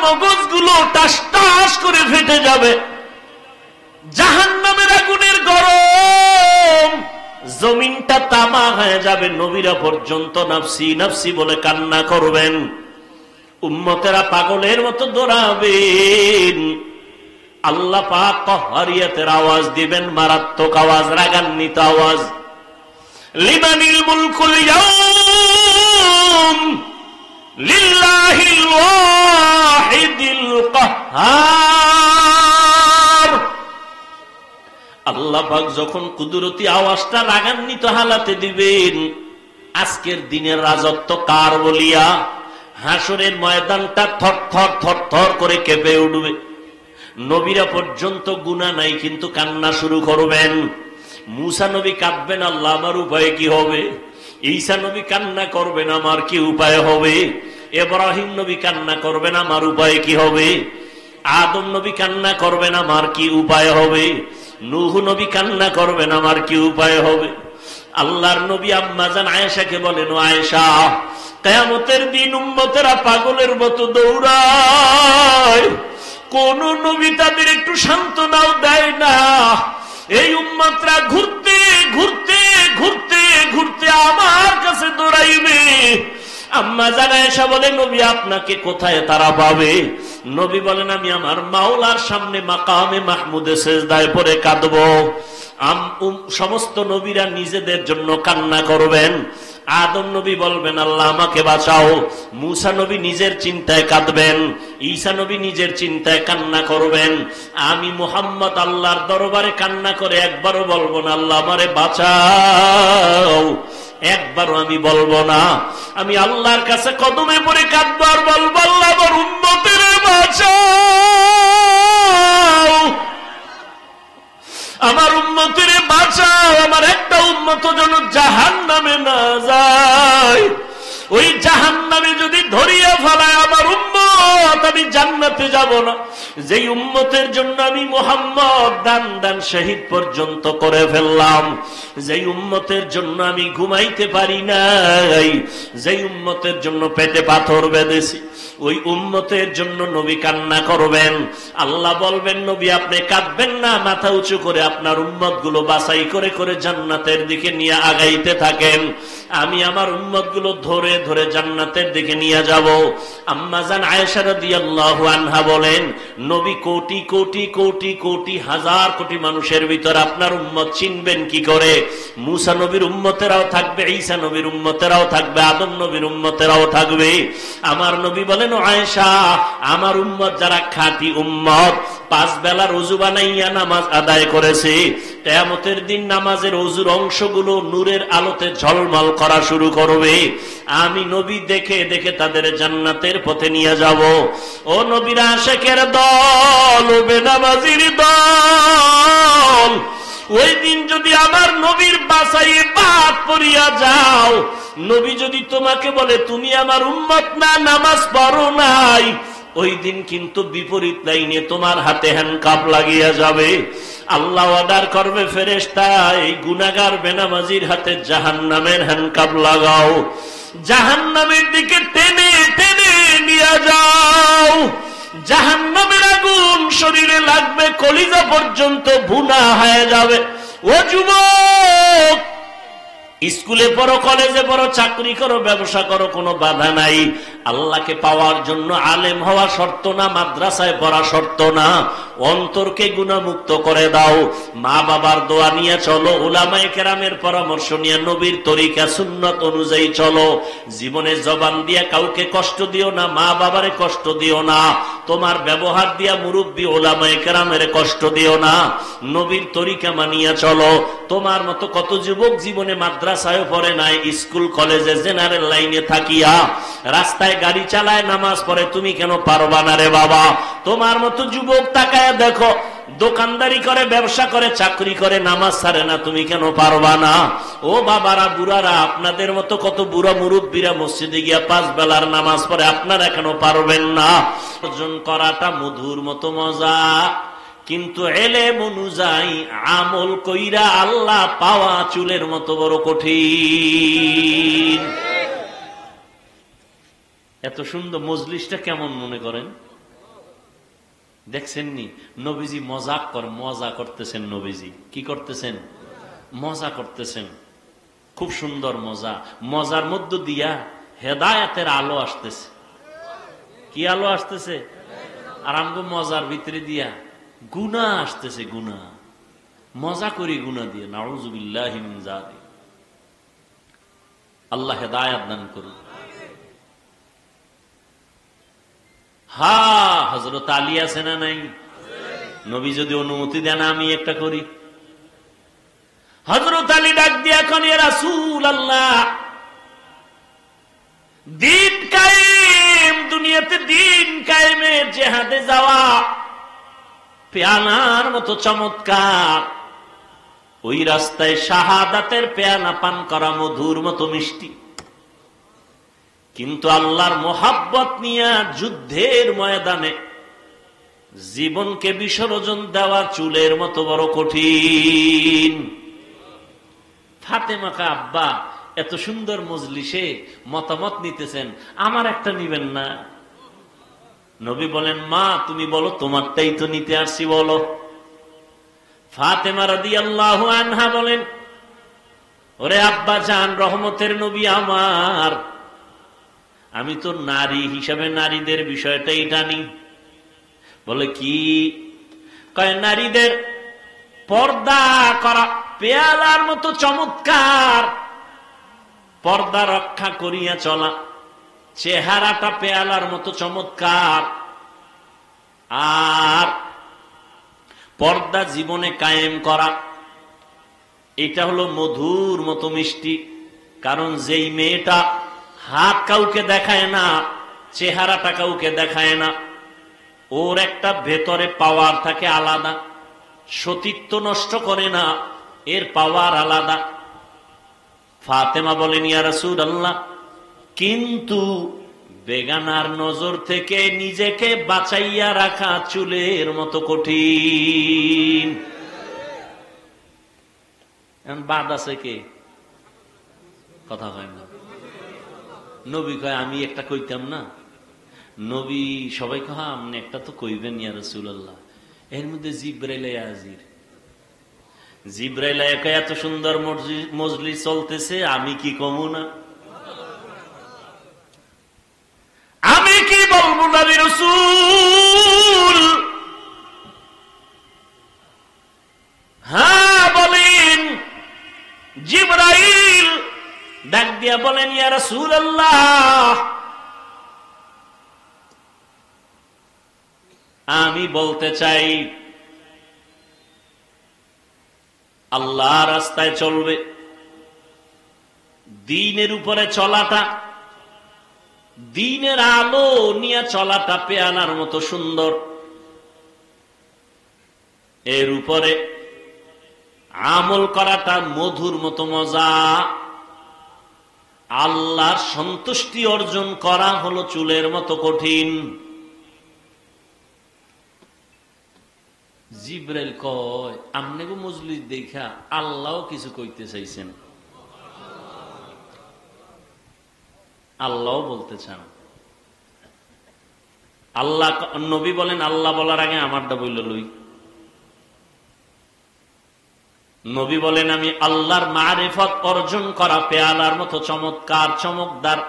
মগজগুলো টাস টাস করে ফেটে যাবে। জাহান্নামের আগুনের গরম, জমিনটা তামা হয়ে যাবে। নবীরা পর্যন্ত নাফসি নাফসি বলে কান্না করবেন, উম্মতেরা পাগলের মতো দৌড়াবেন। আল্লাহ পাক কহরিয়াতের আওয়াজ দিবেন, মারাত্মক আওয়াজ, রাগান্বিত আওয়াজ। লিমানিল মুলকুল ইয়াউম লিল্লাহিল ওয়াহিদিল কাহ্হার। আল্লাহ পাক যখন কুদরতি আওয়াজটা রাগান্বিত হালাতে দিবেন, আজকের দিনের রাজত্ব কার বলিয়া হাসরের ময়দানটা থরথর থরথর করে কেঁপে উঠবে। নবীরা পর্যন্ত গুনাহ নাই কিন্তু কান্না শুরু করবেন। মুসা নবী কাঁদবেন, আল্লাহ আমার উপায় কি হবে? ঈসা নবী কান্না করবেন, আমার কি উপায় হবে? ইব্রাহিম নবী কান্না করবেন, আমার উপায় কি হবে? আদম নবী কান্না করবেন, আমার কি উপায় হবে? নূহ নবী কান্না করবেন, আমার কি উপায় হবে? আল্লাহর নবী আম্মা জান আয়েশাকে বলেন, ও আয়েশা, কিয়ামতের দিন উম্মতেরা পাগলের মতো দৌড়ায়, কোন নবী তাদের একটু সান্ত্বনাও দেয় না। এই উম্মতরা ঘুরতে ঘুরতে ঘুরতে ঘুরতে আমার কাছে দৌড়াইবে। আম্মা জান আয়েশা বলে, নবী আপনাকে কোথায় তারা পাবে? নবী বলেন, আমি আমার মাওলার সামনে মাকামে মাহমুদে সেজদায় পড়ে কাঁদবো। সমস্ত নবীরা নিজেদের জন্য কান্না করবেন। আদম নবী বলবেন, আল্লাহ আমাকে বাঁচাও। মুসা নবী নিজের চিন্তায় কাঁদবেন, ঈসা নবী নিজের চিন্তায় কান্না করবেন। আমি মুহাম্মদ আল্লাহর দরবারে কান্না করে একবারও বলবো না, আল্লাহ আমারে বাঁচাও। একবারও আমি বলবো না। আমি আল্লাহর কাছে কদমে পড়ে কাঁদবো আর বলবো, আল্লাহ আমার উম্মতের বাঁচাও, আমার উম্মতের বাঁচাও। আমার একটা উম্মত যেন জাহান্নামে না যায়। ওই জাহান্নামে যদি ধরিয়া ফেলায় আমার উম্মত, আমি জান্নাতে যাব না। যেই উম্মতের জন্য আমি মুহাম্মদ দান দান শহীদ পর্যন্ত করে ফেললাম, যেই উম্মতের জন্য আমি ঘুমাইতে পারি নাই, যেই উম্মতের জন্য পেটে পাথর বেঁধেছি, ওই উম্মতের জন্য নবী কান্না করবেন। আল্লাহ বলবেন, নবী আপনি কাঁদবেন না, মাথা উঁচু করে আপনার উম্মত গুলো বাছাই করে করে জান্নাতের দিকে নিয়ে আগাইতে থাকেন। আমি আমার উম্মত গুলো ধরে ধরে জান্নাতের দিকে নিয়ে যাব। আম্মা জান আয়েশা রাদিয়াল্লাহু আনহা বলেন, নবী কোটি কোটি কোটি কোটি হাজার কোটি মানুষের ভিতর আপনার উম্মত চিনবেন কি করে? মুসা নবীর উম্মতেরাও থাকবে, ঈসা নবীর উম্মতেরাও থাকবে, আদম নবীর উম্মতেরাও থাকবে। আমার নবী বলেন, ও আয়েশা, আমার উম্মত যারা খাঁটি উম্মত, 5 বেলা ওযু বানাইয়া নামাজ আদায় করেছে, কিয়ামতের দিন নামাজের ওযুর অংশগুলো নূরের আলোতে ঝলমল করা শুরু করবে। আমি নবী দেখে দেখে তাদের জান্নাতের পথে নিয়ে যাব। ও নবীর আশিকের দল, ও বেনামাজির দল, ওই দিন যদি আমার নবীর বাসায় বাদ পড়িয়া যাও, নবী যদি তোমাকে বলে তুমি আমার উম্মত না, নামাজ পড়ো নাই, ওই দিন কিন্তু বিপরীত লাইনে তোমার হাতে হ্যান্ডকাপ লাগিয়া যাবে। আল্লাহ অর্ডার করবে, ফেরেশতা এই গুনাহগার বেনামাজির হাতে জাহান্নামের হ্যান্ডকাপ লাগাও, জাহান্নামের দিকে টেনে টেনে নিয়ে যাও। জাহান্নামের আগুন শরীরে লাগবে, কলিজা পর্যন্ত ভুনা হয়ে যাবে। ও যুবক, স্কুলে পড়ো, কলেজে পড়ো, চাকরি করো, ব্যবসা করো, কোনো বাধা নাই। আল্লাহকে পাওয়ার জন্য আলেম হওয়া শর্ত না, মাদ্রাসায় পড়া শর্ত না। অন্তরকে গুনাহমুক্ত করে দাও, মা বাবার দোয়া নিয়ে চলো, উলামায়ে কেরামের পরামর্শ নিয়ে নবীর তরিকা সুন্নত অনুযায়ী চলো। জীবনে জবান দিয়া কাউকে কষ্ট দিও না, মা বাবারে কষ্ট দিও না, তোমার ব্যবহার দিয়া মুরব্বী উলামায়ে কেরামের কষ্ট দিও না। নবীর তরিকা মানিয়া চলো। তোমার মতো কত যুবক জীবনে মাদ্রাসায় পড়ে নাই, স্কুল কলেজে জেনারেল লাইনে থাকিয়া রাস্তায় গাড়ি চালায়, নামাজ পড়ে, তুমি কেন পারবা না রে বাবা? তোমার মতো যুবক তাকায় দেখো, দোকানদারি করে, ব্যবসা করে, চাকরি করে, নামাজ ছাড়ে না, তুমি কেন পারবা না? ও বাবারা, বুড়ারা, আপনাদের মতো কত বুড়া মুরব্বীরা মসজিদে গিয়া 5 বেলার নামাজ পড়ে, আপনারা কেন পারবেন না? অর্জন করাটা মধুর মতো মজা, কিন্তু এলেম অনুযায়ী আমল কইরা আল্লাহ পাওয়া চুলের মতো বড় কঠিন। এত সুন্দর মজলিসটা কেমন মনে করেন? দেখছেননি নবীজি মজা করতেছেন। নবীজি কি করতেছেন? মজা করতেছেন। খুব সুন্দর মজার মধ্য দিয়া হেদায়েতের আলো আসতেছে। কি আলো আসতেছে? আর আমগো মজার ভিতরে দিয়া গুনাহ আসতেছে। গুনাহ মজা করি গুনাহ দিয়ে। নাউযুবিল্লাহি মিন যালিক। আল্লাহ হেদায়েত দান করুন। হযরত আলী আছে না নাই? নবী যদি অনুমতি দেন আমি একটা করি। হযরত আলী ডাক দিয়ে এখন, ইয়া রাসূলুল্লাহ, দিন কায়েম, দুনিয়াতে দিন কায়েমের জিহাদে যাওয়া পেয়ালার মতো চমৎকার, ওই রাস্তায় শাহাদাতের পেয়ালা পান করা মধুর মতো মিষ্টি, কিন্তু আল্লাহর মোহাব্বত নিয়ে যুদ্ধের ময়দানে জীবনকে বিসর্জন দেওয়া চুলের মতো বড় কঠিন। ফাতেমা কা আব্বা এত সুন্দর মজলিসে মতামত নিতেছেন, আমার একটা নিবেন না? নবী বলেন, মা তুমি বলো, তোমারটাই তো নিতে আসছি, বলো। ফাতেমা রাদিয়াল্লাহু আনহা বলেন, ওরে আব্বা জান, রহমতের নবী আমার, আমি তো নারী হিসাবে নারীদের বিষয়টাই টানি। বলে কি? কয় নারীদের পর্দা করা পেয়ালার মতো চমৎকার, পর্দা রক্ষা করিয়া চলা, চেহারাটা পেয়ালার মতো চমৎকার, আর পর্দা জীবনে কায়েম করা, এটা হলো মধুর মতো মিষ্টি। কারণ যেই মেয়েটা হাত কাউকে দেখায় না, চেহারাটা কাউকে দেখায় না, ওর একটা ভেতরে পাওয়ার থাকে আলাদা, সতীত্ব নষ্ট করে না, এর পাওয়ার আলাদা। ফাতেমা বলেন, ইয়া রাসূলুল্লাহ, কিন্তু বেগানার নজর থেকে নিজেকে বাঁচাইয়া রাখা চুলের মতো কঠিন। বাদ আছে কে? কথা হয় না। নবী কয়, আমি একটা কইতাম না? নবী সবাই কয়, আপনি একটা তো কইবেন ইয়া রাসূলুল্লাহ। এর মধ্যে জিবরাইল হাজির। জিবরাইল এত সুন্দর মজলিস চলতেছে, আমি কি কমু না? আমি কি বলবো নবী রাসূল? হ্যাঁ বলেন। জিবরাইল ডাক দিয়া বলেন, ইয়া রাসূলুল্লাহ, আমি বলতে চাই, আল্লাহ রাস্তায় চলবে, দ্বীনের উপরে চলাটা, দ্বীনের আলো নিয়ে চলাটা পেয়ালার মতো সুন্দর, এর উপরে আমল করাটা মধুর মতো মজা, আল্লাহর সন্তুষ্টি অর্জন করা হলো চুলের মতো কঠিন। জিবরাইল কয়, আমনেগো মজলিস দেখা আল্লাহও কিছু কইতে চাইছেন, আল্লাহও বলতে চান। আল্লাহ, নবী বলেন, আল্লাহ বলার আগে আমারটা বইল লই। নবী বলেন, আমি আল্লাহর মারিফত অর্জন করা পেয়ালার মতো চমৎকার, চমকদার,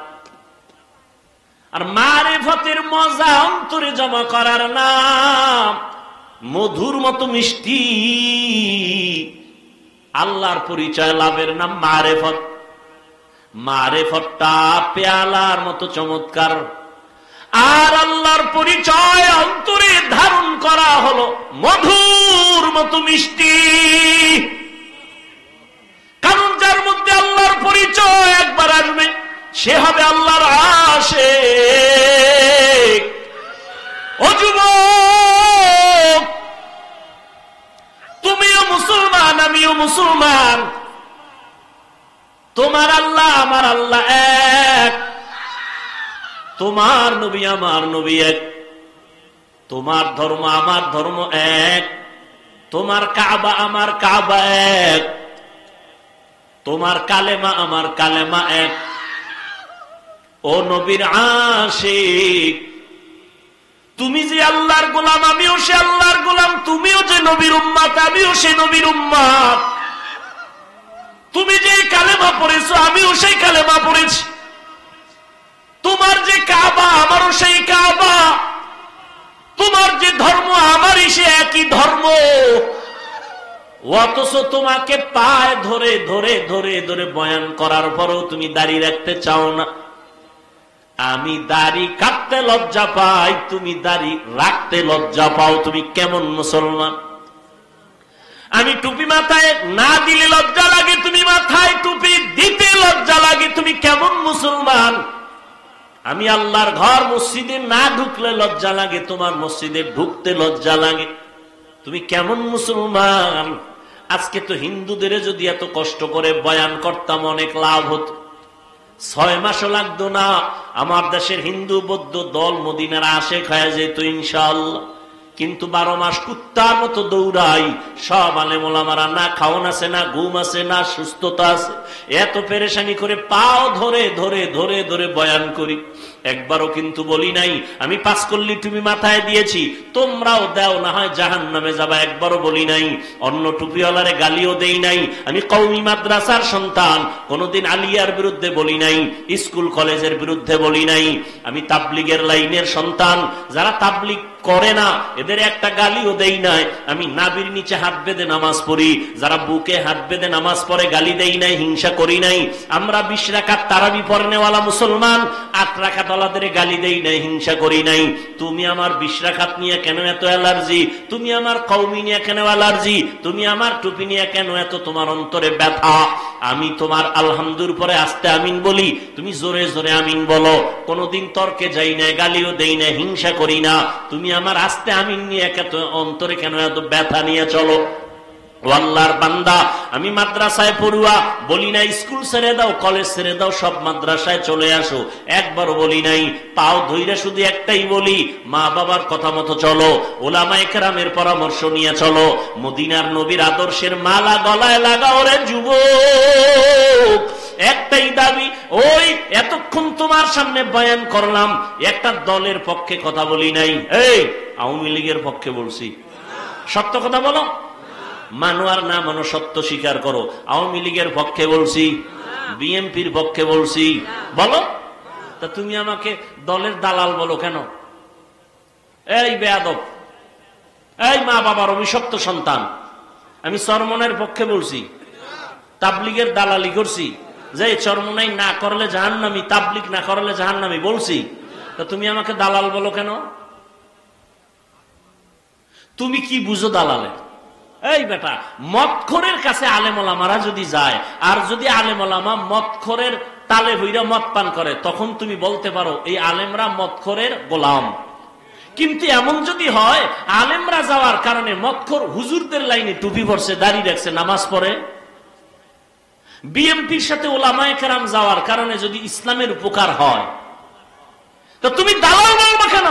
আর মারিফতের মজা অন্তরে জমা করার নাম মধুর মতো মিষ্টি। আল্লাহর পরিচয় লাভের নাম মারিফত। মারিফতটা পেয়ালার মতো চমৎকার, আর আল্লাহর পরিচয় অন্তরে ধারণ করা হলো মধুর মতো মিষ্টি। কারণ যার মধ্যে আল্লাহর পরিচয় একবার আসবে, সে হবে আল্লাহর আশিক। ও যুবক, তুমিও মুসলমান, আমিও মুসলমান, তোমার আল্লাহ আমার আল্লাহ এক, তোমার নবী আমার নবী এক, তোমার ধর্ম আমার ধর্ম এক, তোমার কাবা আমার কাবা এক, তোমার কালেমা আমার কালেমা এক। ও নবীর আশিক, তুমি যে আল্লাহর গোলাম, আমিও সে আল্লাহর গোলাম। তুমিও যে নবীর উম্মত, আমিও সে নবীর উম্মত। তুমি যে কালেমা পড়েছো, আমিও সেই কালেমা পড়েছি। তোমার যে কাবা, আমারও সেই কাবা। তোমার যে ধর্ম, আমারই সে একই ধর্ম। অথচ তোমাকে পায়ে ধরে ধরে ধরে ধরে বয়ান করার পরেও তুমি দাড়ি রাখতে চাও না। আমি দাড়ি কাটতে লজ্জা পাই, তুমি দাড়ি রাখতে লজ্জা পাও। তুমি কেমন মুসলমান? আমি টুপি মাথায় না দিলে লজ্জা লাগে, তুমি মাথায় টুপি দিতে লজ্জা লাগে। তুমি কেমন মুসলমান? আমি আল্লাহর ঘর মসজিদে না ঢুকলে লজ্জা লাগে, তোমার মসজিদে ঢুকতে লজ্জা লাগে। তুমি কেমন মুসলমান? আজকে তো হিন্দুদের যদি এত কষ্ট করে বয়ান করতাম অনেক লাভ হতো। 6 মাসও লাগতো না, আমার দেশের হিন্দু বৌদ্ধ দল মদিনার আশেক হয়ে যেত ইনশাআল্লাহ। কিন্তু 12 মাস কুত্তার মতো দৌড়াই। সব আলেম ওলামারা না খাওন আছে, না ঘুম আছে, না সুস্থতা আছে। এত পেরেশানি করে পাও ধরে ধরে ধরে ধরে বয়ান করি। একবারও কিন্তু বলি নাই আমি 5 কল্লি টুপি মাথায় দিয়েছি, তোমরাও দাও, না হয় জাহান্নামে যাবা। একবারও বলি নাই। অন্য টুপিওয়ালারে গালিও দেই নাই। আমি কওমি মাদ্রাসার সন্তান, কোনদিন আলিয়ার বিরুদ্ধে বলি নাই, স্কুল কলেজের বিরুদ্ধে বলি নাই। আমি তাবলিগের লাইনের সন্তান, যারা তাবলিগ করে না এদের একটা গালিও দেই নাই। আমি নাবির নিচে হাত বেঁধে নামাজ পড়ি, যারা বুকে হাত বেঁধে নামাজ পড়ে গালি দেই নাই, হিংসা করি নাই। আমরা 20 রাকাত তারাবি পড়নেওয়ালা মুসলমান, 8 রাকাত ওয়ালাদের গালি দেই নাই, হিংসা করি নাই। তুমি আমার 20 রাকাত নিয়ে কেন এত অ্যালার্জি? তুমি আমার কওমি নিয়ে কেন অ্যালার্জি? তুমি আমার টুপি নিয়ে কেন এত তোমার অন্তরে ব্যথা? আমি তোমার আলহামদুর পরে আস্তে আমিন বলি, তুমি জোরে জোরে আমিন বলো। কোনদিন তর্কে যাই না, গালিও দেই না, হিংসা করি না। তুমি আমার আস্তে আমিন নিয়ে অন্তরে কেন এত ব্যথা নিয়ে চলো? আল্লাহর বান্দা, আমি মাদ্রাসায় পড়ুয়া, বলি নাই স্কুল ছেড়ে দাও, কলেজ ছেড়ে দাও, সব মাদ্রাসায় চলে আসো। একবারও বলি নাই। পাও ধইরা শুধু একটাই বলি, মা বাবার কথা মতো চলো, ওলামায়ে কেরামের পরামর্শ নিয়ে চলো, মদিনার নবীর আদর্শের মালা গলায় লাগাও রে যুবক। একটাই দাবি। ওই এতক্ষণ তোমার সামনে বয়ান করলাম, একটা দলের পক্ষে কথা বলি নাই। এই আওয়ামী লীগের পক্ষে বলছি, সত্য কথা বলো। মানো আর না মানো, সত্য স্বীকার করো। আওয়ামী লীগের পক্ষে বলছি, বিএনপির পক্ষে বলছি, বলো। তা তুমি আমাকে দলের দালাল বলো কেন? এই বেয়াদব, এই মা বাবার অভিশপ্ত সন্তান। আমি চরমনের পক্ষে বলছি, তাবলিগের দালালি করছি, যে চরমনাই না করলে জাহান্নামী, তাবলিগ না করলে জাহান্নামী বলছি। তা তুমি আমাকে দালাল বলো কেন? তুমি কি বুঝো দালালে? এই বেটা, মদখোরের কাছে আলেম ওলামারা যদি যায়, আর যদি আলেম ওলামা মদখোরের তালে হইরা মদ পান করে, তখন তুমি বলতে পারো এই আলেমরা মদখোরের গোলাম। কিন্তু এমন যদি হয় আলেমরা যাওয়ার কারণে মদখোর হুজুরদের লাইনে টুপি পরছে, দাড়ি রাখছে, নামাজ পড়ে, বিএমপির সাথে ওলামায়ে কেরাম যাওয়ার কারণে যদি ইসলামের উপকার হয়, তো তুমি দালাল বলবা কেন?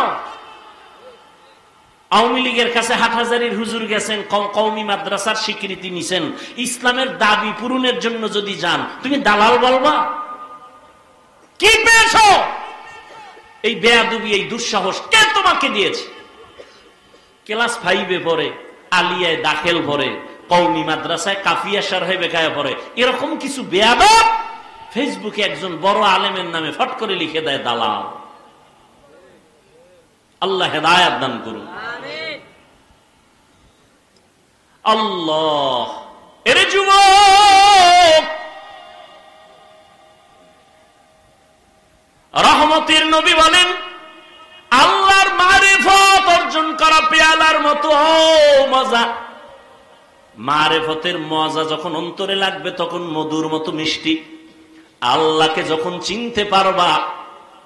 আওয়ামী লীগের কাছে হাটহাজারীর হুজুর গেছেন, কওমি মাদ্রাসার স্বীকৃতি নিছেন, ইসলামের দাবি পূরণের জন্য যদি যান, তুমি দালাল বলবা? কি পেয়েছ? এই বেয়াদবি, এই দুঃসাহস কে তোমাকে দিয়েছে? ক্লাস 5-এ পড়ে, আলিয়ায় দাখিল পড়ে, কওমি মাদ্রাসায় কাফিয়া শারহে বেকায়া পড়ে, এরকম কিছু বেয়াদব ফেসবুকে একজন বড় আলেমের নামে ফট করে লিখে দেয় দালাল। আল্লাহ হেদায়েত দান করুন। আল্লাহ। এরে যুবক, রহমতের নবী বলেন, আল্লাহর মারিফত অর্জন করা পেয়ালার মতো মজা। মারিফতের মজা যখন অন্তরে লাগবে তখন মধুর মতো মিষ্টি। আল্লাহকে যখন চিনতে পারবা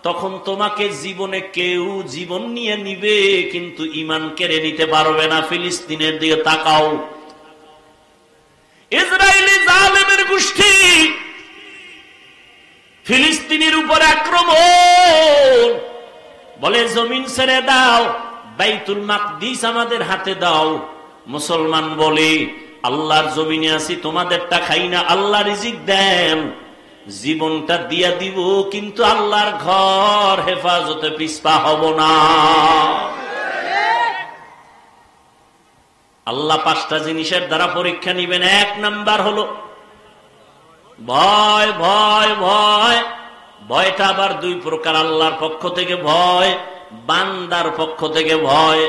তখন তোমাকে জীবনে কেউ জীবন নিয়ে নিবে, কিন্তু ঈমান কেড়ে নিতে পারবে না। ফিলিস্তিনের দিকে তাকাও, ইসরায়েলি জালেমের গোষ্ঠী ফিলিস্তিনের উপর আক্রমণ, বলে জমিন ছেড়ে দাও, বাইতুল মাকদিস আমাদের হাতে দাও। মুসলমান বলে আল্লাহর জমিনে আছি, তোমাদেরটা খাই না, আল্লাহ রিজিক দেন, জীবনটা দিয়া দিব, কিন্তু আল্লাহর ঘর হেফাজতে পিছপা হব না। আল্লাহ 5টা জিনিসের দ্বারা পরীক্ষা নিবেন। 1 নাম্বার হলো ভয়। ভয় ভয় ভয়টা আবার 2 প্রকার, আল্লাহর পক্ষ থেকে ভয়, বান্দার পক্ষ থেকে ভয়।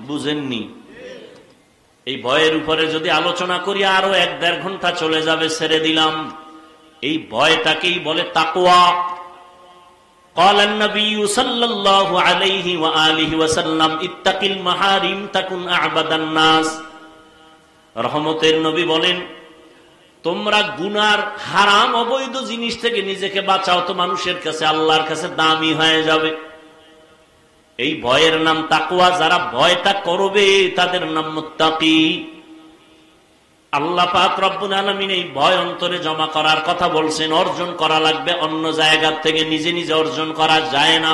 বুঝেননি? এই ভয়ের উপরে যদি আলোচনা করি আরো 1-1.5 ঘন্টা চলে যাবে, ছেড়ে দিলাম। এই ভয়টাকেই বলে তাকওয়া। قال النبي صلى الله عليه وآله وسلم اتق المحارم تكن أعبد الناس। রহমতের নবী বলেন, তোমরা গুনার হারাম অবৈধ জিনিস থেকে নিজেকে বাঁচাও, তো মানুষের কাছে আল্লাহর কাছে দামি হয়ে যাবে। এই ভয়ের নাম তাকওয়া। যারা ভয়টা করবে তাদের নাম মুত্তাকি। আল্লাহ পাক রব্বুল আলামিন এই ভয় অন্তরে জমা করার কথা বলছেন। অর্জন করা লাগবে, অন্য জায়গা থেকে নিজে নিজে অর্জন করা যায় না।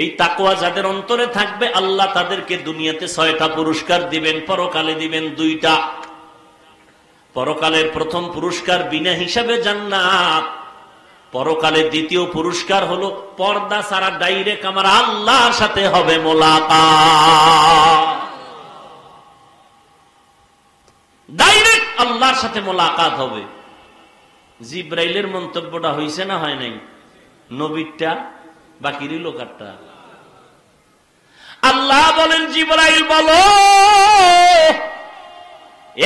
এই তাকওয়া যাদের অন্তরে থাকবে আল্লাহ তাদেরকে দুনিয়াতে 6টা পুরস্কার দিবেন, পরকালে দিবেন 2টা। পরকালের প্রথম পুরস্কার বিনা হিসাবে জান্নাত, পরকালে দ্বিতীয় পুরস্কার হলো পর্দা ছাড়া ডাইরেক্ট আমার আল্লাহর সাথে হবে মোলাকাত। ডাইরেক্ট আল্লাহর সাথে মোলাকাত হবে। জিব্রাইলের মন্তব্যটা হয়েছে না হয় নাই? নবীরটা বাকি লোকারটা। আল্লাহ বলেন, জিব্রাইল বলো,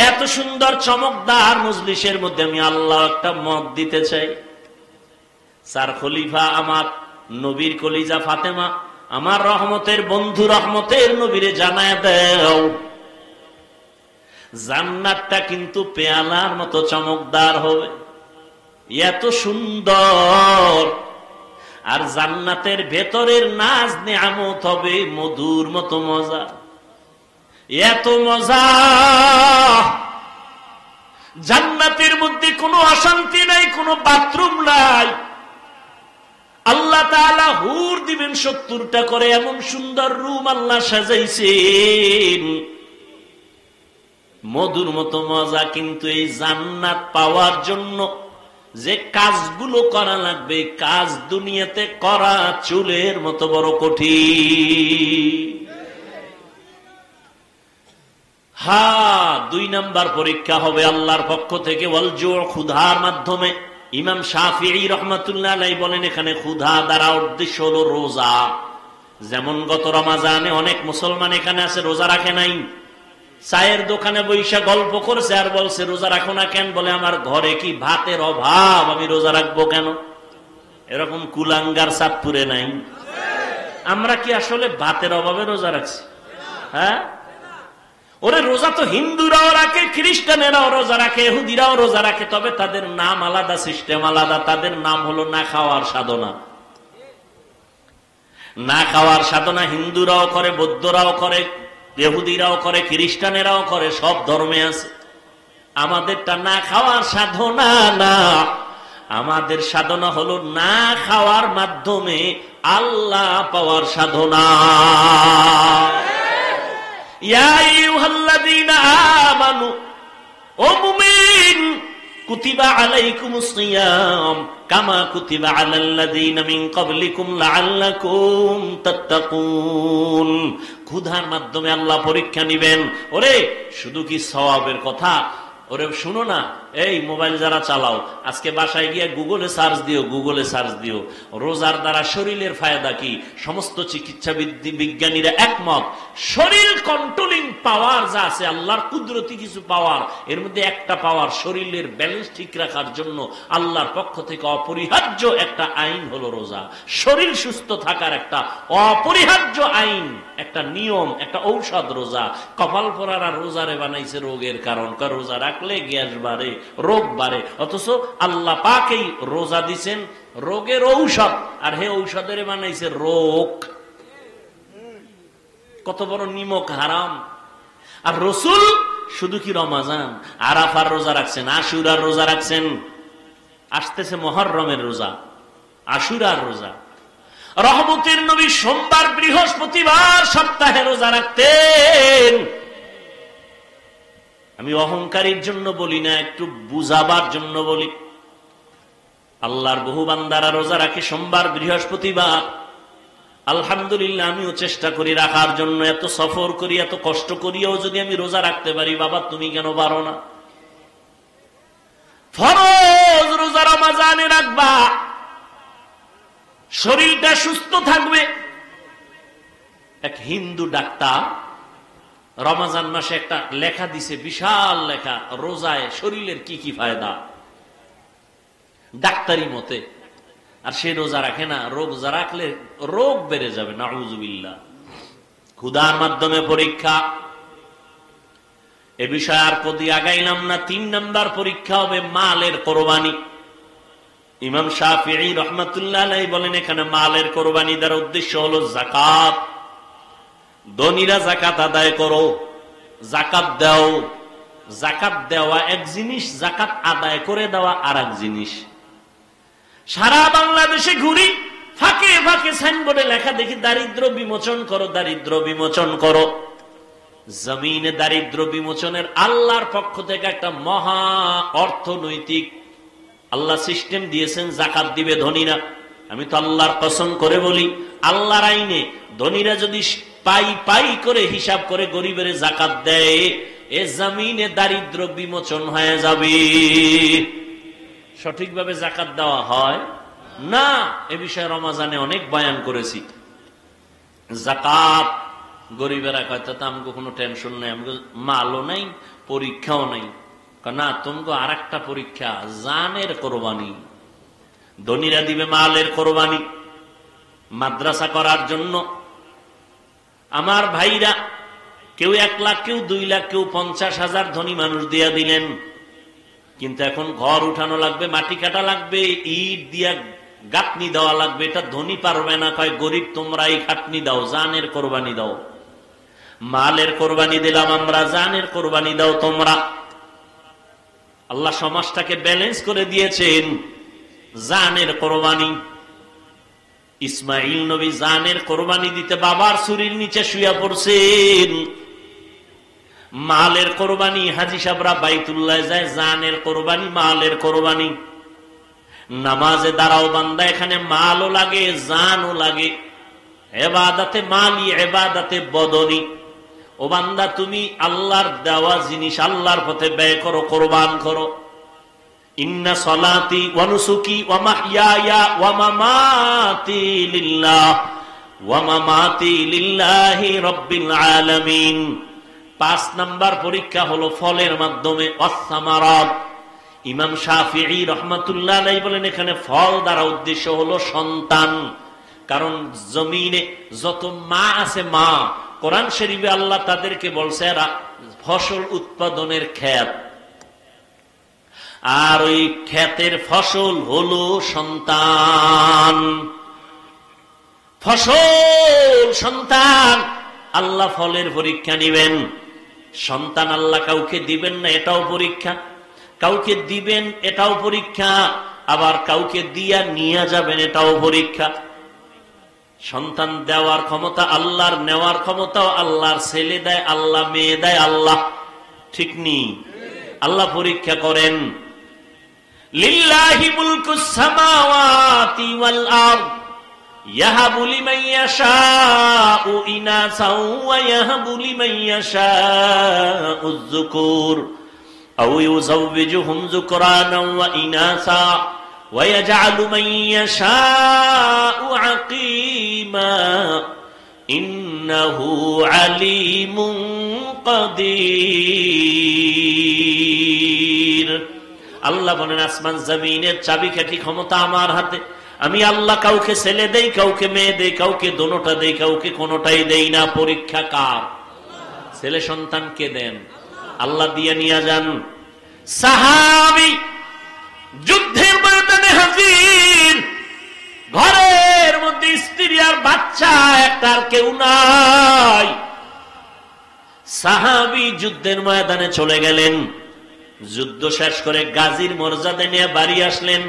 এত সুন্দর চমকদার মজলিসের মধ্যে আমি আল্লাহ একটা মত দিতে চাই। 4 খলিফা আমার নবীর কলিজা ফাতেমা, আমার রহমতের বন্ধু রহমতের নবীরে জানায় দাও, জান্নাতটা কিন্তু পেয়ালার মতো চমকদার হবে, এত সুন্দর। আর জান্নাতের ভেতরের নাজ নিয়ামত হবে মধুর মতো মজা, এত মজা। জান্নাতের মধ্যে কোনো অশান্তি নাই, কোনো বাথরুম নাই। আল্লাহ তাআলা হুর দিবেন 70টা করে, এমন সুন্দর রুম আল্লাহ সাজাইছেন, মধুর মতো মজা। কিন্তু এই জান্নাত পাওয়ার জন্য যে কাজগুলো করা লাগবে, কাজ দুনিয়াতে করা চুলের মতো বড় কঠিন। হ্যাঁ, 2 নাম্বার পরীক্ষা হবে আল্লাহর পক্ষ থেকে ওয়াল জু, ক্ষুধার মাধ্যমে। ইমাম শাফিঈ রাহমাতুল্লাহ আলাইহি বলেন, এখানে ক্ষুধা দ্বারা উদ্দেশ্য হলো রোজা। যেমন গত রমাজানে অনেক মুসলমান এখানে আছে রোজা রাখে নাই, চায়ের দোকানে বৈশা গল্প করছে আর বলছে রোজা রাখো না কেন? বলে আমার ঘরে কি ভাতের অভাব, আমি রোজা রাখবো কেন? এরকম কুলাঙ্গার চাঁদপুরে নাই? আমরা কি আসলে ভাতের অভাবে রোজা রাখছি? হ্যাঁ, ওরে রোজা তো হিন্দুরাও রাখে, খ্রিস্টানেরাও রোজা রাখে, ইহুদিরাও রোজা রাখে, তবে তাদের নাম আলাদা, সিস্টেম আলাদা। তাদের নাম হলো না খাওয়ার সাধনা। না খাওয়ার সাধনা হিন্দুরাও করে, বৌদ্ধরাও করে, ইহুদিরাও করে, খ্রিস্টানেরাও করে, সব ধর্মে আছে। আমাদেরটা না খাওয়ার সাধনা না, আমাদের সাধনা হলো না খাওয়ার মাধ্যমে আল্লাহ পাওয়ার সাধনা। ইয়া আইয়ুহাল্লাযীনা আমানু, ও মুমিন, কুতিবা আলাইকুমুস সিয়াম কামা কুতিবা আলাল্লাযীনা মিন ক্বাবলিকুম লাআল্লাকুম তাত্তাকুন। ক্ষুধার মাধ্যমে আল্লাহ পরীক্ষা নিবেন। ওরে শুধু কি সওয়াবের কথা? ওরে শুনো না, এই মোবাইল যারা চালাও, আজকে বাসায় গিয়ে গুগলে সার্চ দিও, গুগলে সার্চ দিও রোজার দ্বারা শরীরের ফায়দা কি। সমস্ত চিকিৎসা বিজ্ঞানীরা একমত, শরীর কন্ট্রোলিং পাওয়ার যা আছে, আল্লাহর কুদরতি কিছু পাওয়ার, এর মধ্যে একটা পাওয়ার শরীরের ব্যালেন্স ঠিক রাখার জন্য আল্লাহর পক্ষ থেকে অপরিহার্য একটা আইন হলো রোজা। শরীর সুস্থ থাকার একটা অপরিহার্য আইন, একটা নিয়ম, একটা ঔষধ রোজা। কপাল পরারা রোজারে বানাইছে রোগের কারণ, রোজা রাখলে গ্যাস বাড়ে, রোগ বাড়ে, অথচ আল্লাহ পাক এই রোজা দিছেন রোগের ঔষধ, আর হে ঔষধের বানাইছে রোগ। কত বড় নিমক হারাম। আর রসুল শুধু কি রমাজান আরাফার রোজা রাখছেন, আশুরার রোজা রাখছেন, আসতেছে মুহররমের রোজা, আশুরার রোজা। রহমতের নবী সোমবার বৃহস্পতিবার সপ্তাহে রোজা রাখতেন। আমি অহংকারীর জন্য বলি না, একটু বুঝাবার জন্য বলি। আল্লাহর বহু বান্দারা রোজা রাখে সোমবার বৃহস্পতিবার, আলহামদুলিল্লাহ আমিও চেষ্টা করি রাখার জন্য, এত সফর করি, এত কষ্ট করিও যদি আমি রোজা রাখতে পারি, বাবা তুমি কেন পারো না? ফরজ রোজা রমজানে রাখবা, শরীরটা সুস্থ থাকবে। এক হিন্দু ডাক্তার রমজান মাসে একটা লেখা দিছে, বিশাল লেখা, রোজায় শরীরের কি কি ফায়দা ডাক্তারি মতে। আর সে রোজা রাখে না, রোজা রাখলে রোগ বেড়ে যাবে, নাউযুবিল্লাহ। ক্ষুধার মাধ্যমে পরীক্ষা, এ বিষয়ে আর কদি আগাইলাম না। 3 নাম্বার পরীক্ষা হবে মালের কোরবানি। ইমাম শাফিঈ রাহমাতুল্লাহ আলাইহি বলেন, এখানে মালের কোরবানি দ্বারা উদ্দেশ্য হলো যাকাত। ধনীরা যাকাত আদায় করো, যাকাত দাও। যাকাত দেওয়া এক জিনিস, যাকাত আদায় করে দেওয়া আর এক জিনিস। সারা বাংলাদেশে ঘুরি, ফাঁকে ফাঁকে সাইনবোর্ডে লেখা দেখি দারিদ্র বিমোচন করো, দারিদ্র বিমোচন করো। জমিনে দারিদ্র বিমোচনের আল্লাহর পক্ষ থেকে একটা মহা অর্থনৈতিক আল্লাহ সিস্টেম দিয়েছেন, যাকাত দিবে ধনীরা। আমি তো আল্লাহর কসম করে বলি, আল্লাহর আইনে ধনীরা যদি পাই পাই করে হিসাব করে গরিবের যাকাত দেয়, এ জমিনে দারিদ্র বিমোচন হয়ে যাবে। সঠিকভাবে যাকাত দেওয়া হয় না, এ বিষয়ে রমজানে অনেক বয়ান করেছি। যাকাত গরিবেরা কয়তো আমাকে কোনো টেনশন নাই, আমাকে মালও নাই, পরীক্ষাও নাই। না, তোমাকে আর একটা পরীক্ষা, জানের কোরবানি। ধনীরা দিবে মালের কোরবানি মাদ্রাসা করার জন্য। আমার ভাইরা কেউ 1 লাখ, কেউ 2 লাখ, কেউ 50,000 ধনী মানুষ দিয়া দিলেন। কিন্তু এখন ঘর উঠানো লাগবে, মাটি কাটা লাগবে, ইট দিয়া গাঁথনি দেওয়া লাগবে। এটা ধনী পারবে না, কয় গরিব তোমরাই খাটনি দাও, জানের কোরবানি দাও। মালের কোরবানি দিলাম আমরা, জানের কোরবানি দাও তোমরা। আল্লাহ সমাজটাকে ব্যালেন্স করে দিয়েছেন। জানের কোরবানি, ইসমাইল নবী জানের কোরবানি দিতে বাবার ছুরির নিচে শুয়ে পড়ছেন। মালের কোরবানি, হাজি সাহেবরা বাইতুল্লাহ যায়, জানের কোরবানি, মালের কোরবানি। নামাজে দাঁড়াও বান্দা, এখানে মালও লাগে, জানও লাগে। ইবাদতে মালি, ইবাদতে বদনি। ও বান্দা, তুমি আল্লাহর দেওয়া জিনিস আল্লাহর পথে ব্যয় করো, কোরবান করো। ইন্না সলাতি ওয়া নুসুকি ওয়া মাহইয়ায়া ওয়া মামাতি লিল্লাহ ওয়া মামাতি লিল্লাহি রাব্বিল আলামিন। 5 নাম্বার পরীক্ষা হলো ফলের মাধ্যমে, ওয়াসসামারাত। ইমাম শাফিঈ রাহমাতুল্লাহ আলাইহি বলেন, এখানে ফল দ্বারা উদ্দেশ্য হলো সন্তান। কারণ জমিনে যত মা আছে, মা, কোরআন শরীফে আল্লাহ তাদেরকে বলছে এরা ফসল উৎপাদনের ক্ষেত, আর ওই ক্ষেতের ফসল হলো সন্তান। ফসল সন্তান, আল্লাহ ফলের পরীক্ষা নিবেন। সন্তান আল্লাহ কাউকে দিবেন না, এটাও পরীক্ষা। কাউকে দিবেন, এটাও পরীক্ষা। আবার কাউকে দিয়া নিয়ে যাবেন, এটাও পরীক্ষা। সন্তান দেওয়ার ক্ষমতা আল্লাহর, নেওয়ার ক্ষমতাও আল্লাহর। ছেলে দেয় আল্লাহ, মেয়ে দেয় আল্লাহ, ঠিক নেই? আল্লাহ পরীক্ষা করেন। লিল্লাহি মুলকুস সামাওয়াতি ওয়াল আরদ ইয়াহাবু লিমান ইয়াশাউ ইনাসা ওয়া ইয়াহাবু লিমান ইয়াশাউ যুকুর আও ইউযাওবিজুহুম যুকরানা ওয়া ইনাসা ওয়া ইয়াজআলু মান ইয়াশাউ আকিমা ইন্নাহু আলিমুন কাদির। আল্লাহ বলেন, আসমান জমিনের চাবিকাঠি ক্ষমতা আমার হাতে। আমি আল্লাহ কাউকে ছেলে দেই, কাউকে মেয়ে দেই, কাউকে দোনোটা দেই, কাউকে কোনোটাই দেই না। পরীক্ষা কার? ছেলে সন্তান কে দেন? আল্লাহ দিয়ে নিয়ে যান। সাহাবী যুদ্ধের ময়দানে হাজির, ঘরের মধ্যে স্ত্রী আর বাচ্চা, একটা আর কেউ নাই। সাহাবী যুদ্ধের ময়দানে চলে গেলেন। যুদ্ধ শেষ করে গাজীর মর্যাদা নিয়ে বাড়ি আসলেন।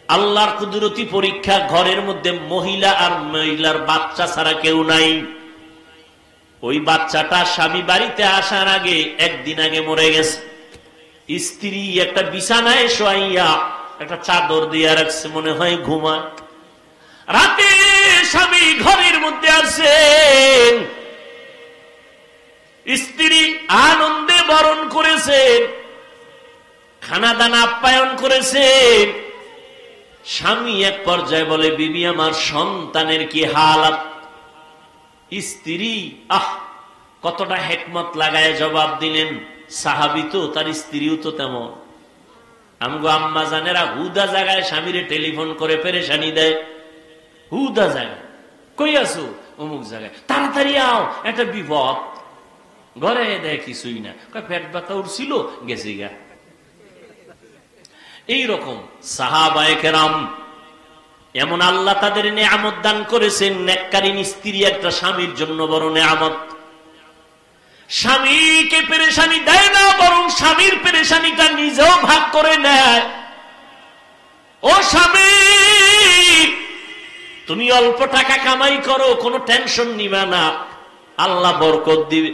আল্লাহর কুদরতি পরীক্ষা, ঘরের মধ্যে মহিলা আর মহিলার বাচ্চা ছাড়া কেউ নাই। ওই বাচ্চাটা স্বামী বাড়িতে আসার আগে, একদিন আগে মরে গেছে। স্ত্রী একটা বিছানায় শোয়াইয়া একটা চাদর দিয়ে রাখছে, মনে হয় ঘুমায়। রাতে স্বামী ঘরে মধ্যে আছেন, স্ত্রী আনন্দে বরণ করেছেন, খানা দানা আপ্যায়ন করেছেন। স্বামী এক পর্যায়ে বলে, বিবি আমার সন্তানের কি হালাত? স্ত্রী কতটা হেকমত লাগায় জবাব দিলেন। সাহাবী তো, তার স্ত্রীও তো তেমন। আমগো আম্মা জানেরা হুদা জায়গায় স্বামীরে টেলিফোন করে পেরেশানি দেয়। হুদা জায়গায়, কই আছো? অমুক জায়গায়, তাড়াতাড়ি আও, একটা বিপদ। ঘরে দেয় কিছুই না, পেট ব্যথা উঠছিল, গেছি গা। এইরকম সাহাবায়ে কেরাম, এমন আল্লাহ তাদের নেয়ামত দান করেছেন। নেককারীন স্ত্রী একটা স্বামীর জন্য বড় নেয়ামত। স্বামীকে পেরেশানি দেয় না, বরং স্বামীর পেরেশানিটা নিজেও ভাগ করে নেয়। ও স্বামী, তুমি অল্প টাকা কামাই করো, কোনো টেনশন নিবে না, আল্লাহ বরকত দিবে।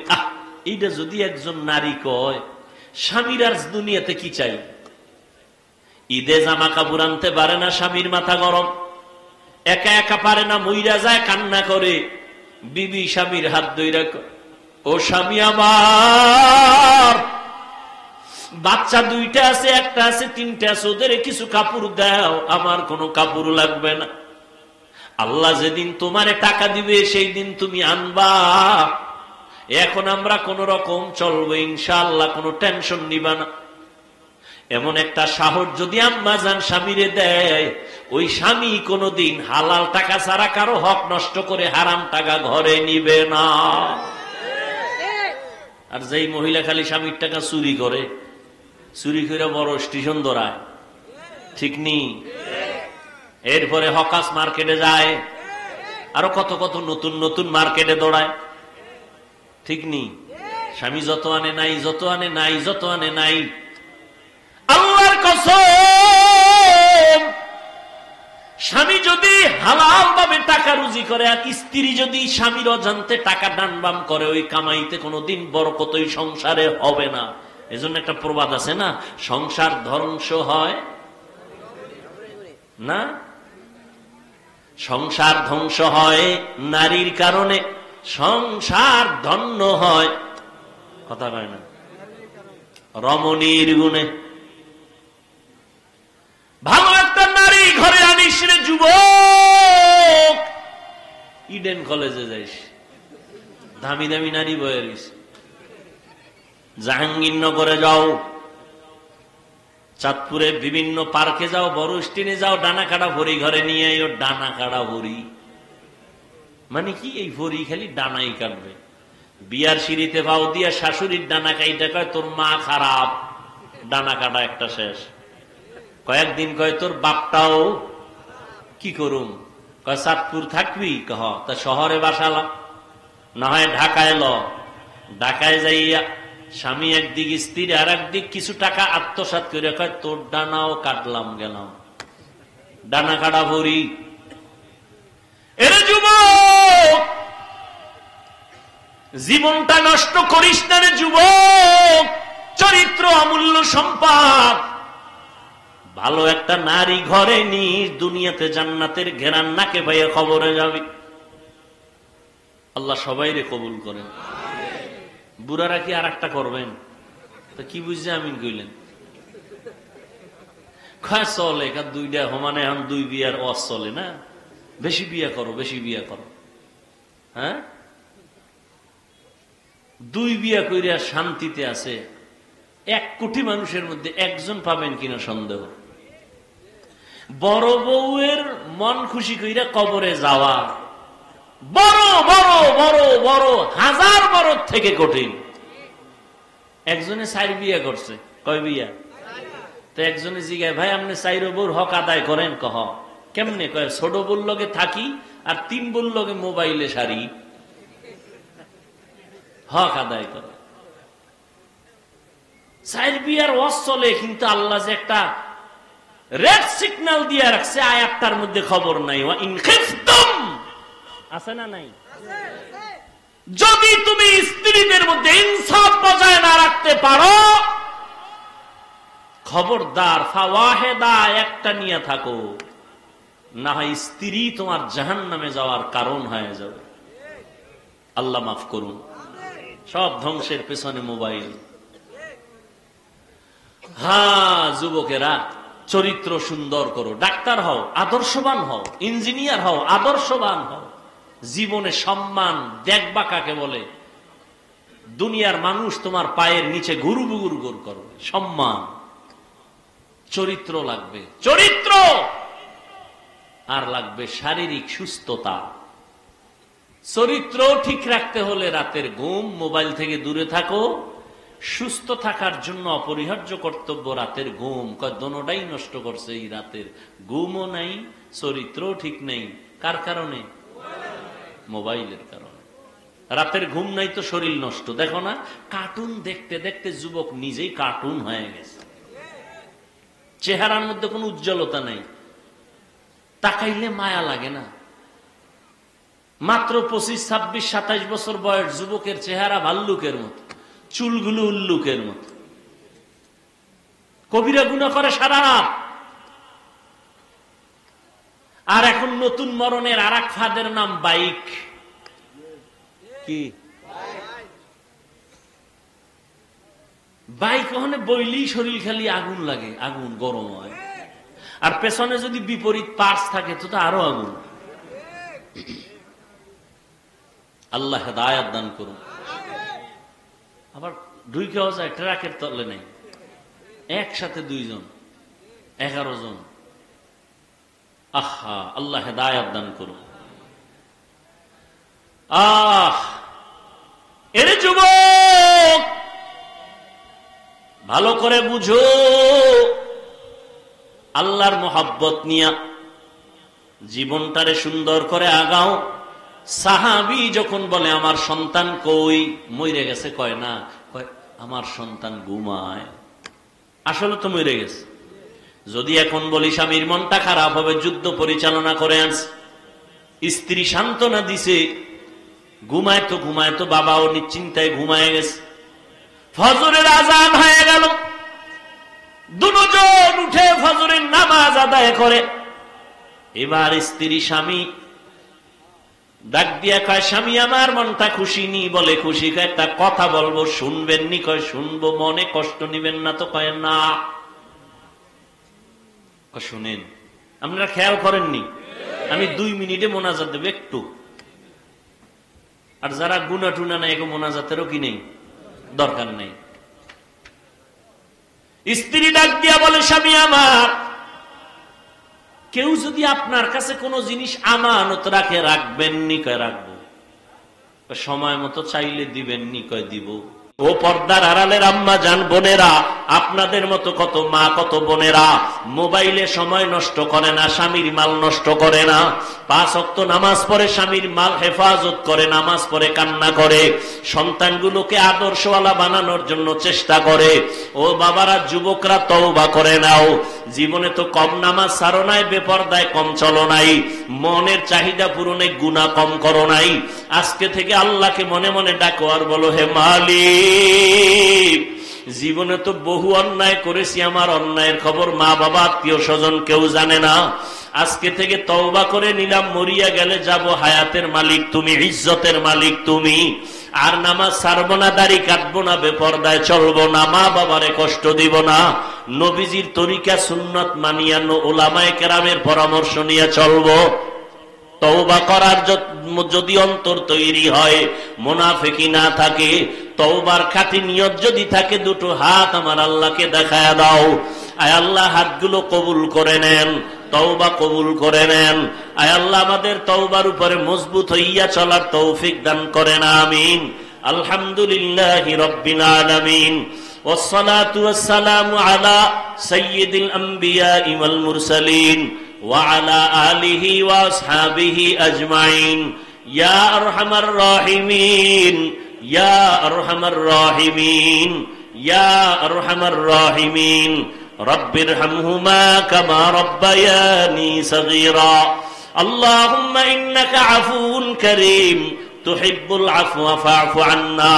এইটা যদি একজন নারী কয়, স্বামীর আর দুনিয়াতে কি চাই? ঈদে জামা কাপড় আনতে পারে না, স্বামীর মাথা গরম, একা একা পারে না, মইরা যায়, কান্না করে। বিবি স্বামীর হাত ধইরা, ও স্বামী আমার, বাচ্চা দুইটা আছে, একটা আছে, তিনটা আছে, ওদের কিছু কাপড় দাও, আমার কোনো কাপড় লাগবে না। আল্লাহ যেদিন তোমারে টাকা দিবে সেই দিন তুমি আনবা। এখন আমরা কোন রকম চলবো ইনশাআল্লাহ, কোনো টেনশন নিবা না। এমন একটা সাহস যদি আম্মা জান স্বামীরে দেয়, ওই স্বামী কোনদিন হালাল টাকা ছাড়া কারো হক নষ্ট করে হারাম টাকা ঘরে নিবে না। আর যেই মহিলা খালি স্বামীর টাকা চুরি করে, চুরি করে বড় স্টেশন ধরায়, ঠিক নি? এরপরে হকাস মার্কেটে যায়, আরো কত কত নতুন নতুন মার্কেটে দৌড়ায়, ঠিক নি? স্বামী যত আনে নাই, যত আনে নাই, যত আনে নাই। আল্লাহর কসম, স্বামী যদি হালাল ভাবে টাকা রুজি করে, আর স্ত্রী যদি স্বামীর অজান্তে টাকা ডানবাম করে, ওই কামাইতে কোনোদিন বরকত ওই সংসারে হবে না। এজন্য একটা প্রবাদ আছে না, সংসার ধ্বংস হয় না, সংসার ধ্বংস হয় নারীর কারণে, সংসার ধন্য হয়, কথা কয় না, রমণীর গুণে। ভালো একটা নারী ঘরে আনিস রে যুবক, ইডেন কলেজে যাইস, দামি দামি নারী বয়ে রইস, জাহাঙ্গীরনগরে যাও, চাঁদপুরে বিভিন্ন পার্কে যাও, বড় স্টেনে যাও, ডানা কাটা ভরি ঘরে নিয়ে আইও। ডানা কাটা ভরি মানে কি? এই ভরি খালি ডানাই কাটবে। বিয়ার সিঁড়িতে ভাও দিয়া শাশুড়ির ডানা কাইটা কয়, তোর মা খারাপ, ডানা কাটা একটা শেষ। কয়েকদিন কয়, তোর বাপটাও কি করুম? কয়, চাঁদপুর থাকবি? কহ তা শহরে বাসালাম, না হয় ঢাকায় ল। ঢাকায় যাইয়া স্বামী একদিক, স্ত্রী আর একদিক, কিছু টাকা আত্মসাৎ করে কয়, তোর ডানাও কাটলাম গেলাম, ডানা কাটা ভরি। এরে যুবক, জীবনটা নষ্ট করিস না রে যুবক, চরিত্র অমূল্য সম্পদ। ভালো একটা নারী ঘরে নিস, দুনিয়াতে জান্নাতের ঘেরান নাকে পাইয়া খবরে যাবি। আল্লাহ সবাইরে কবুল করেন। বুড়ারা কি আর একটা করবেন? তো কি বুঝছে আমিন কইলেন? চলে দুইটা সমানে, এখন দুই বিয়ার অস চলে না, বেশি বিয়া করো, বেশি বিয়া করো। হ্যাঁ, দুই বিয়া কইরা শান্তিতে আছে 1 কোটি মানুষের মধ্যে একজন পাবেন কিনা সন্দেহ। বড় বউয়ের মন খুশি কইরা কবরে যাওয়া বড় বড় বড় বড় হাজার বড় থেকে কঠিন। একজনে 4 বিয়া করছে, কয় বিয়া? তো একজনে জিগায়, ভাই আপনি 4 বউর হক আদায় করেন? কহ কেমনে? কয়, ছোট বউর লগে থাকি আর 3 বউর লগে মোবাইলে সারি, হক আদায় করে। 4 বিয়ার ওয়াজ চলে, কিন্তু আল্লাহ যে একটা রেড সিগন্যাল দিয়ে রাখছে, আয়াতটার মধ্যে খবর নাই। ওয়া ইন খিফতুম, আছে না নাই? যদি তুমি স্ত্রীদের মধ্যে ইনসাফ বজায় না রাখতে পারো, খবরদার ফাওয়াহেদা একটা নিয়ে থাকো। না হয় স্ত্রী তোমার জাহান্নামে যাওয়ার কারণ হয়ে যাবে। আল্লাহ মাফ করুন। সব ধ্বংসের পেছনে মোবাইল। হ্যাঁ যুবকেরা, চরিত্র সুন্দর করো, ডাক্তার হও, আদর্শবান হও, ইঞ্জিনিয়ার হও, আদর্শবান হও। জীবনে সম্মান দেখবা কাকে বলে? দুনিয়ার মানুষ তোমার পায়ের নিচে গুরু গুরু গুরু করবে। সম্মান, চরিত্র লাগবে, চরিত্র। আর লাগবে শারীরিক সুস্থতা। চরিত্র ঠিক রাখতে হলে রাতের ঘুম, মোবাইল থেকে দূরে থাকো। সুস্থ থাকার জন্য অপরিহার্য কর্তব্য রাতের ঘুম। দোনোটাই নষ্ট করছে এই রাতের ঘুমও নাই, চরিত্রও ঠিক নেই। কার কারণে? মোবাইলের কারণে। রাতের ঘুম নাই তো শরীর নষ্ট। দেখো না, কার্টুন দেখতে দেখতে যুবক নিজেই কার্টুন হয়ে গেছে। চেহারার মধ্যে কোনো উজ্জ্বলতা নেই, তাকাইলে মায়া লাগে না। মাত্র 25, 26, 27 বছর বয়স যুবকের চেহারা ভাল্লুকের মতো, চুলগুলো উল্লুকের মতো। কবিরা গুনাহ করে সারা রাত। আর এখন নতুন মরণের আর এক ফাঁদের নাম বাইক। কি বাইক? ওখানে বইলেই শরীর খালি আগুন লাগে, আগুন গরম হয়। আর পেছনে যদি বিপরীত পার্স থাকে তো আরো আগুন। আল্লাহ হেদায়েত দান করুন। আবার ঢুকেও যায় ট্রাকের তলে নেই, একসাথে 2 জন, 11 জন। আহা, আল্লাহ হেদায়েত দান করুন। এরে যুবক, ভালো করে বুঝো, আল্লাহর মোহাব্বত নিয়া জীবনটারে সুন্দর করে আগাও। সাহাবী যখন বলে আমার সন্তান কই, মরে গেছে, কয় না, কয় আমার সন্তান ঘুমায়। আসলে তো মরে গেছে। যদি এখন বলি স্বামীর মনটা খারাপ হবে, যুদ্ধ পরিচালনা করে আনছে, স্ত্রী সান্ত্বনা দিছে, ঘুমায় তো বাবাও নিশ্চিন্তায় ঘুমায় গেছে। ফজরের আযান হয়ে গেল, দুজন উঠে ফজরের নামাজ আদায় করে। এবার স্ত্রী স্বামী ডাক দিয়া কয়, স্বামী আমার মনটা খুশি নি। বলে খুশি। কয় একটা কথা বলবো, শুনবেন নি? কয় শুনবো। মনে কষ্ট নিবেন না তো? কয় না। শুনেন, আপনারা খেয়াল করেননি, আমি 2 মিনিটে মোনাজাত দেব একটু। আর যারা গুনা টুনা নাই, মোনাজাতেরও কি নেই, দরকার নেই। স্ত্রী ডাক দিয়া বলে, স্বামী আমার, কেউ যদি আপনার কাছে কোনো জিনিস আমানত রাখে, রাখবেন নি? কয় রাখবো। সময় মতো চাইলে দিবেন নি? কয় দিব। ও পর্দার আড়ালের আম্মা জান, বোনেরা, আপনাদের মতো কত মা, কত বোনেরা মোবাইলে সময় নষ্ট করে না, স্বামীর মাল নষ্ট করে না। 5 ওয়াক্ত নামাজ পড়ে, স্বামীর মাল হেফাজত করে, নামাজ পড়ে কান্না করে, সন্তানগুলোকে আদর্শওয়ালা বানানোর জন্য চেষ্টা করে। ও বাবারা, যুবকরা, তওবা করে নাও। জীবনে তো কম নামাজ ছাড়ো নাই, বেপরদায় কম চলো নাই, মনের চাহিদা পূরণে গুনাহ কম করো নাই। আজকে থেকে আল্লাহকে মনে মনে ডাকো আর বলো, হে মালিক, জীবনে তো বহু অন্যায় করেছি, আমার অন্যায়ের খবর মা বাবা আত্মীয় স্বজন কেউ জানে না। আজকে থেকে তওবা করে নিলাম, মরিয়া গেলে যাব, হায়াতের মালিক তুমি, ইজ্জতের মালিক তুমি। আর নামাজ ছাড়বো না, দাড়ি কাটবো না, বেপরদায় চলবো না, মা বাবারে কষ্ট দিব না, নবীজির তরিকা সুন্নত মানিয়ানো, ওলামায়ে কেরামের পরামর্শ নিয়ে চলবো। তওবা করার যদি অন্তর তৈরি হয়, মুনাফিকি না থাকে, তওবার খাঁটি নিয়ত যদি থাকে, 2 হাত আমার আল্লাহকে দেখায় দাও। আয় আল্লাহ, হাতগুলো কবুল করে নেন, তওবা কবুল করে নেন। আয় আল্লাহ, আমাদের তওবার উপরে মজবুত হইয়া চলার তৌফিক দান করেন, আমিন। আলহামদুলিল্লাহি রাব্বিল আলামিন, والصلاة والسلام على سيد الأنبياء والمرسلين وعلى آله وأصحابه أجمعين يا أرحم الراحمين يا أرحم الراحمين يا أرحم الراحمين رب ارحمهما كما ربياني صغيرا اللهم إنك عفو كريم تحب العفو فاعف عنا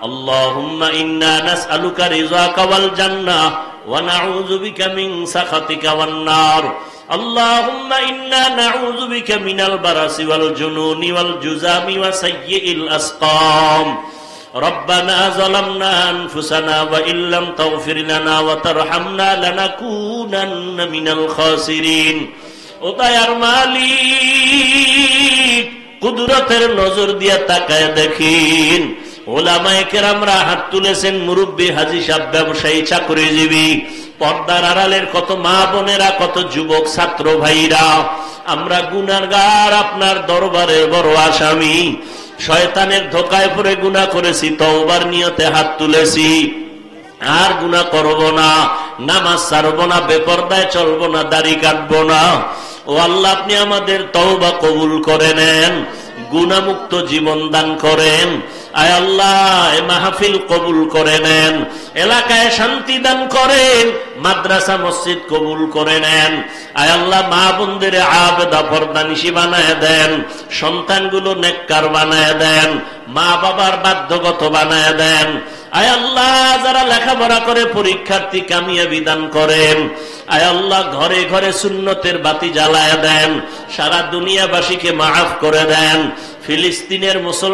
اللهم إنا نسألك رضاك والجنة ونعوذ بك من سخطك والنار اللهم إنا نعوذ بك من البرص والجنون والجذام وسيء الأسقام ربنا ظلمنا أنفسنا وإن لم تغفر لنا وترحمنا لنكونن من الخاسرين ও দয়ার মালিক কুদরতের নজর দিয়া তাকায় দেখেন ওলামায়ে কেরামরা হাত তুলেছেন মুরব্বী হাজী সাহেব ব্যবসায়ী চাকরিজীবী পর্দার আড়ালের কত মা বোনেরা কত যুবক ছাত্র ভাইরা আমরা গুনাহগার আপনার দরবারের বড় আসামি শয়তানের ধোকায় পড়ে গুনাহ করেছি তওবার নিয়তে হাত তুলেছি আর গুনাহ করব না নামাজ ছাড়ব না বেপরদায় চলবো না দাড়ি কাটবো না ও আল্লাহ আপনি আমাদের তওবা কবুল করে নেন গুনাহমুক্ত জীবন দান করেন আয় আল্লাহ এই মাহফিল কবুল করে নেন এলাকায় শান্তি দান করেন মাদ্রাসা মসজিদ কবুল করে নেন আয় আল্লাহ মা বোনদের আবেদা পর্দানিশী বানায় দেন সন্তানগুলো নেককার বানায় দেন মা বাবার বাধ্যগত বানায় দেন আয় আল্লাহ যারা লেখাপড়া করে পরীক্ষার্থী কামিয়াবি দান করেন আয় আল্লাহ ঘরে ঘরে সুন্নতের বাতি জ্বালায় দেন সারা দুনিয়াবাসীকে মাফ করে দেন ফিলিস্তিনের মুসলমান